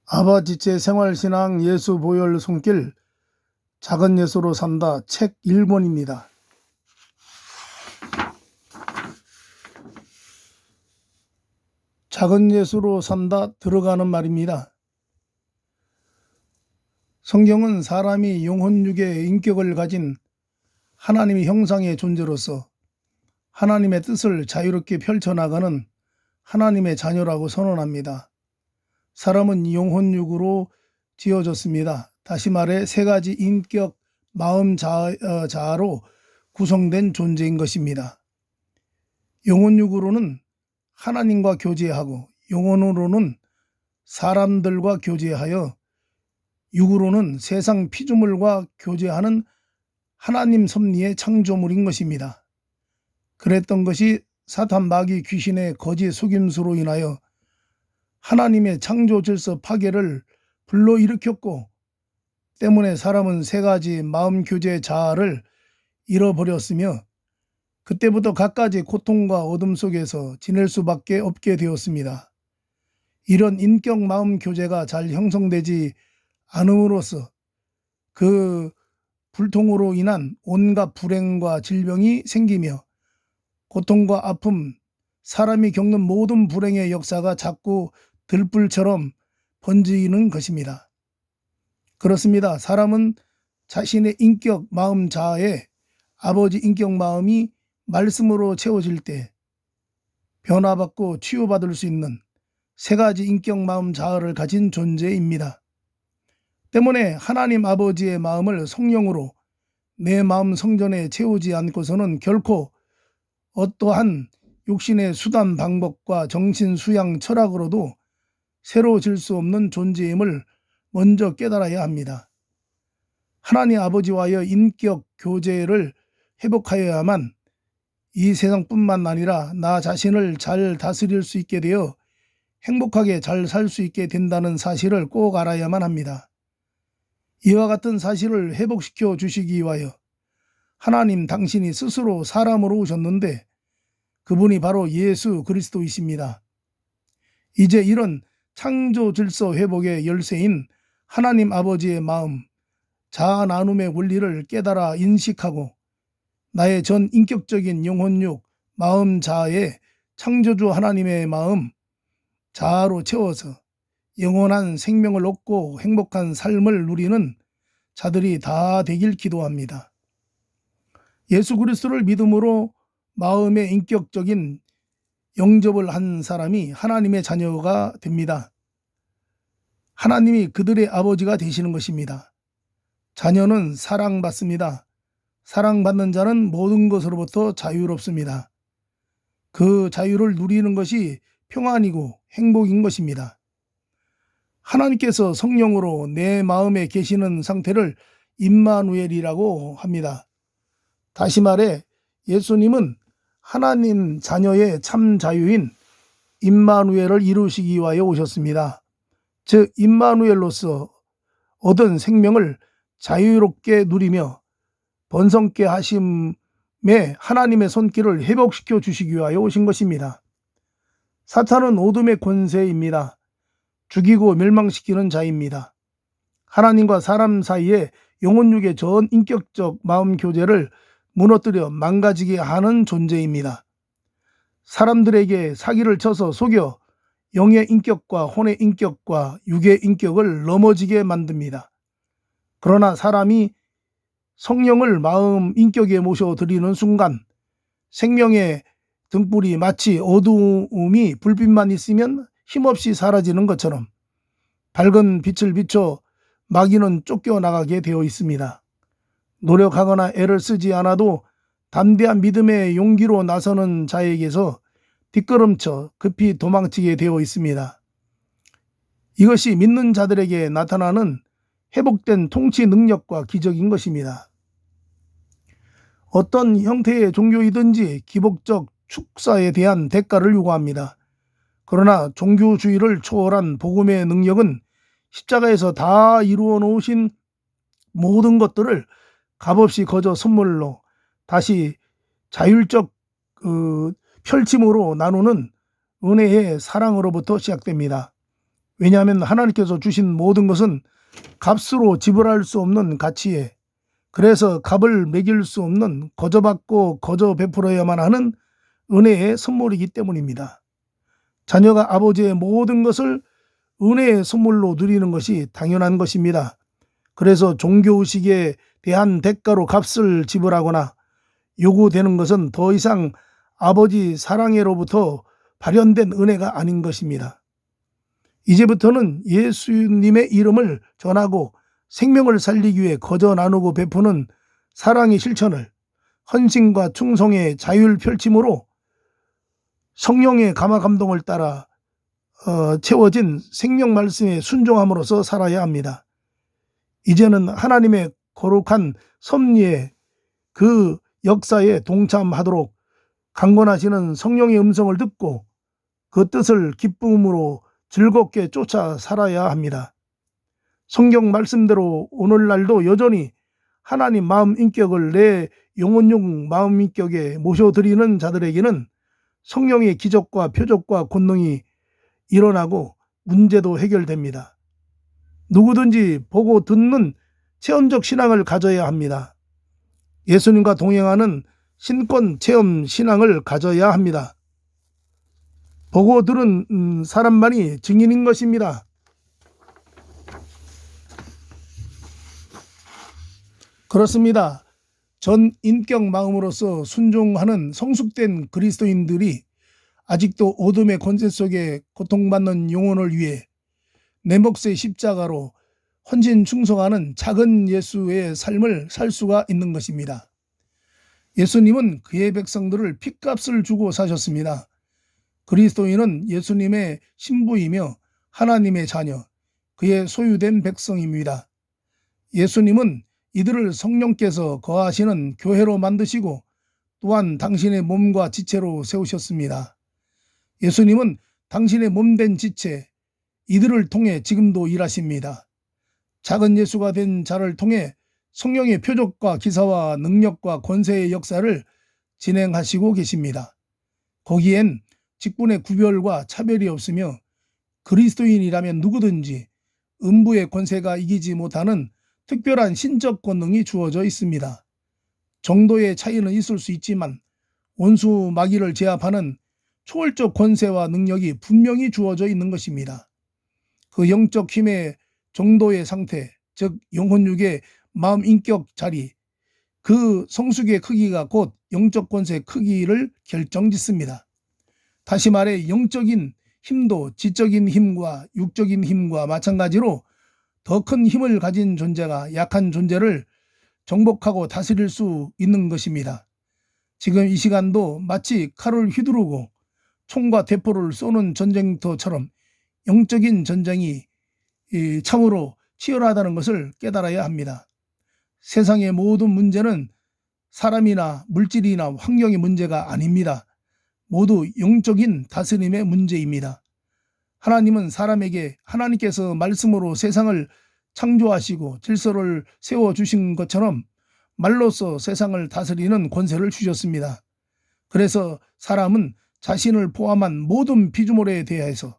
아바지체 생활신앙 예수 보혈 손길 작은 예수로 산다 책 1권입니다. 작은 예수로 산다 들어가는 말입니다. 성경은 사람이 영혼육의 인격을 가진 하나님의 형상의 존재로서 하나님의 뜻을 자유롭게 펼쳐나가는 하나님의 자녀라고 선언합니다. 사람은 영혼육으로 지어졌습니다. 다시 말해 세 가지 인격, 마음, 자아로 구성된 존재인 것입니다. 영혼육으로는 하나님과 교제하고 영혼으로는 사람들과 교제하여 육으로는 세상 피조물과 교제하는 하나님 섭리의 창조물인 것입니다. 그랬던 것이 사탄 마귀 귀신의 거짓 속임수로 인하여 하나님의 창조 질서 파괴를 불러일으켰고 때문에 사람은 세 가지 마음 교제 자아를 잃어버렸으며 그때부터 갖가지 고통과 어둠 속에서 지낼 수밖에 없게 되었습니다. 이런 인격 마음 교제가 잘 형성되지 않음으로써 그 불통으로 인한 온갖 불행과 질병이 생기며 고통과 아픔, 사람이 겪는 모든 불행의 역사가 자꾸 들불처럼 번지는 것입니다. 그렇습니다. 사람은 자신의 인격 마음 자아에 아버지 인격 마음이 말씀으로 채워질 때 변화받고 치유받을 수 있는 세 가지 인격 마음 자아를 가진 존재입니다. 때문에 하나님 아버지의 마음을 성령으로 내 마음 성전에 채우지 않고서는 결코 어떠한 육신의 수단 방법과 정신 수양 철학으로도 새로워질 수 없는 존재임을 먼저 깨달아야 합니다. 하나님 아버지와의 인격 교제를 회복하여야만 이 세상뿐만 아니라 나 자신을 잘 다스릴 수 있게 되어 행복하게 잘 살 수 있게 된다는 사실을 꼭 알아야만 합니다. 이와 같은 사실을 회복시켜 주시기 위하여 하나님 당신이 스스로 사람으로 오셨는데 그분이 바로 예수 그리스도이십니다. 이제 이런 창조 질서 회복의 열쇠인 하나님 아버지의 마음, 자아 나눔의 원리를 깨달아 인식하고 나의 전 인격적인 영혼육, 마음 자아에 창조주 하나님의 마음, 자아로 채워서 영원한 생명을 얻고 행복한 삶을 누리는 자들이 다 되길 기도합니다. 예수 그리스도를 믿음으로 마음의 인격적인 영접을 한 사람이 하나님의 자녀가 됩니다. 하나님이 그들의 아버지가 되시는 것입니다. 자녀는 사랑받습니다. 사랑받는 자는 모든 것으로부터 자유롭습니다. 그 자유를 누리는 것이 평안이고 행복인 것입니다. 하나님께서 성령으로 내 마음에 계시는 상태를 임마누엘이라고 합니다. 다시 말해 예수님은 하나님 자녀의 참 자유인 임마누엘을 이루시기 위하여 오셨습니다. 즉 임마누엘로서 얻은 생명을 자유롭게 누리며 번성케 하심에 하나님의 손길을 회복시켜 주시기 위하여 오신 것입니다. 사탄은 어둠의 권세입니다. 죽이고 멸망시키는 자입니다. 하나님과 사람 사이에 영혼육의 전 인격적 마음 교제를 무너뜨려 망가지게 하는 존재입니다. 사람들에게 사기를 쳐서 속여 영의 인격과 혼의 인격과 육의 인격을 넘어지게 만듭니다. 그러나 사람이 성령을 마음 인격에 모셔드리는 순간 생명의 등불이 마치 어두움이 불빛만 있으면 힘없이 사라지는 것처럼 밝은 빛을 비춰 마귀는 쫓겨나가게 되어 있습니다. 노력하거나 애를 쓰지 않아도 담대한 믿음의 용기로 나서는 자에게서 뒷걸음쳐 급히 도망치게 되어 있습니다. 이것이 믿는 자들에게 나타나는 회복된 통치 능력과 기적인 것입니다. 어떤 형태의 종교이든지 기복적 축사에 대한 대가를 요구합니다. 그러나 종교주의를 초월한 복음의 능력은 십자가에서 다 이루어 놓으신 모든 것들을 값없이 거저 선물로 다시 자율적 펼침으로 나누는 은혜의 사랑으로부터 시작됩니다. 왜냐하면 하나님께서 주신 모든 것은 값으로 지불할 수 없는 가치에, 그래서 값을 매길 수 없는 거저 받고 거저 베풀어야만 하는 은혜의 선물이기 때문입니다. 자녀가 아버지의 모든 것을 은혜의 선물로 누리는 것이 당연한 것입니다. 그래서 종교의식에 대한 대가로 값을 지불하거나 요구되는 것은 더 이상 아버지 사랑으로부터 발현된 은혜가 아닌 것입니다. 이제부터는 예수님의 이름을 전하고 생명을 살리기 위해 거저 나누고 베푸는 사랑의 실천을 헌신과 충성의 자율 펼침으로 성령의 감화 감동을 따라 채워진 생명 말씀에 순종함으로써 살아야 합니다. 이제는 하나님의 거룩한 섭리의 그 역사에 동참하도록 강권하시는 성령의 음성을 듣고 그 뜻을 기쁨으로 즐겁게 쫓아 살아야 합니다. 성경 말씀대로 오늘날도 여전히 하나님 마음 인격을 내 영혼용 마음 인격에 모셔드리는 자들에게는 성령의 기적과 표적과 권능이 일어나고 문제도 해결됩니다. 누구든지 보고 듣는 체험적 신앙을 가져야 합니다. 예수님과 동행하는 신권 체험 신앙을 가져야 합니다. 보고 들은 사람만이 증인인 것입니다. 그렇습니다. 전 인격 마음으로서 순종하는 성숙된 그리스도인들이 아직도 어둠의 권세 속에 고통받는 영혼을 위해 내 몫의 십자가로 헌신 충성하는 작은 예수의 삶을 살 수가 있는 것입니다. 예수님은 그의 백성들을 핏값을 주고 사셨습니다. 그리스도인은 예수님의 신부이며 하나님의 자녀, 그의 소유된 백성입니다. 예수님은 이들을 성령께서 거하시는 교회로 만드시고 또한 당신의 몸과 지체로 세우셨습니다. 예수님은 당신의 몸된 지체, 이들을 통해 지금도 일하십니다. 작은 예수가 된 자를 통해 성령의 표적과 기사와 능력과 권세의 역사를 진행하시고 계십니다. 거기엔 직분의 구별과 차별이 없으며 그리스도인이라면 누구든지 음부의 권세가 이기지 못하는 특별한 신적 권능이 주어져 있습니다. 정도의 차이는 있을 수 있지만 원수 마귀를 제압하는 초월적 권세와 능력이 분명히 주어져 있는 것입니다. 그 영적 힘의 정도의 상태, 즉 영혼육의 마음 인격 자리, 그 성숙의 크기가 곧 영적 권세 크기를 결정짓습니다. 다시 말해 영적인 힘도 지적인 힘과 육적인 힘과 마찬가지로 더 큰 힘을 가진 존재가 약한 존재를 정복하고 다스릴 수 있는 것입니다. 지금 이 시간도 마치 칼을 휘두르고 총과 대포를 쏘는 전쟁터처럼 영적인 전쟁이 참으로 치열하다는 것을 깨달아야 합니다. 세상의 모든 문제는 사람이나 물질이나 환경의 문제가 아닙니다. 모두 영적인 다스림의 문제입니다. 하나님은 사람에게 하나님께서 말씀으로 세상을 창조하시고 질서를 세워주신 것처럼 말로써 세상을 다스리는 권세를 주셨습니다. 그래서 사람은 자신을 포함한 모든 피조물에 대해서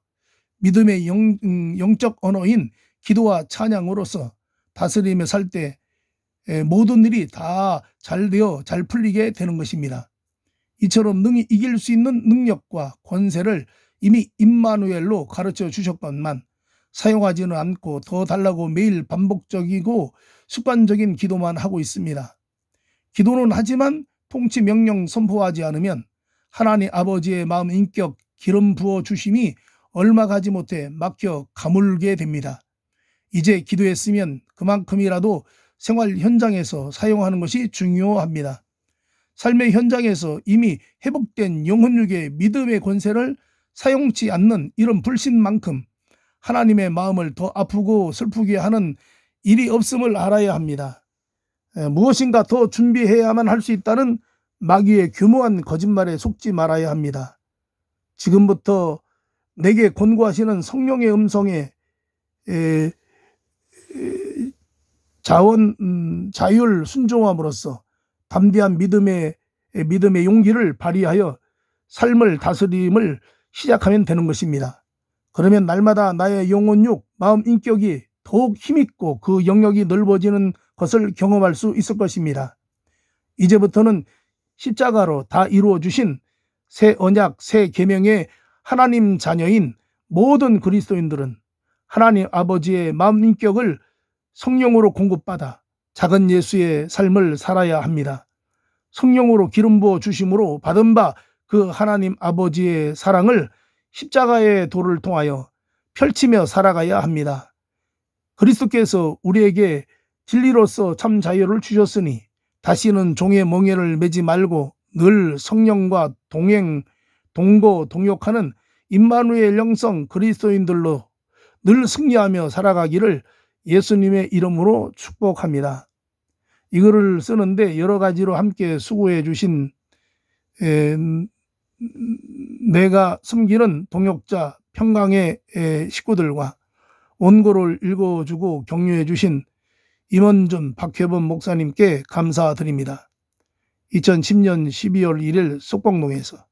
믿음의 영적 언어인 기도와 찬양으로서 다스리며 살 때 모든 일이 다 잘 되어 잘 풀리게 되는 것입니다. 이처럼 능히 이길 수 있는 능력과 권세를 이미 임마누엘로 가르쳐 주셨건만 사용하지는 않고 더 달라고 매일 반복적이고 습관적인 기도만 하고 있습니다. 기도는 하지만 통치 명령 선포하지 않으면 하나님 아버지의 마음 인격 기름 부어 주심이 얼마 가지 못해 막혀 가물게 됩니다. 이제 기도했으면 그만큼이라도 생활 현장에서 사용하는 것이 중요합니다. 삶의 현장에서 이미 회복된 영혼육의 믿음의 권세를 사용치 않는 이런 불신만큼 하나님의 마음을 더 아프고 슬프게 하는 일이 없음을 알아야 합니다. 무엇인가 더 준비해야만 할 수 있다는 마귀의 교묘한 거짓말에 속지 말아야 합니다. 지금부터 내게 권고하시는 성령의 음성에 자율 순종함으로써 담대한 믿음의 용기를 발휘하여 삶을 다스림을 시작하면 되는 것입니다. 그러면 날마다 나의 영혼육, 마음, 인격이 더욱 힘있고 그 영역이 넓어지는 것을 경험할 수 있을 것입니다. 이제부터는 십자가로 다 이루어 주신 새 언약, 새 계명의 하나님 자녀인 모든 그리스도인들은 하나님 아버지의 마음 인격을 성령으로 공급받아 작은 예수의 삶을 살아야 합니다. 성령으로 기름 부어 주심으로 받은 바 그 하나님 아버지의 사랑을 십자가의 도를 통하여 펼치며 살아가야 합니다. 그리스도께서 우리에게 진리로서 참 자유를 주셨으니 다시는 종의 멍에를 매지 말고 늘 성령과 동행, 동거, 동역하는 임마누엘 영성 그리스도인들로 늘 승리하며 살아가기를 예수님의 이름으로 축복합니다. 이 글을 쓰는데 여러 가지로 함께 수고해 주신 내가 섬기는 동역자 평강의 식구들과 원고를 읽어주고 격려해 주신 임원준 박회범 목사님께 감사드립니다. 2010년 12월 1일 속공동에서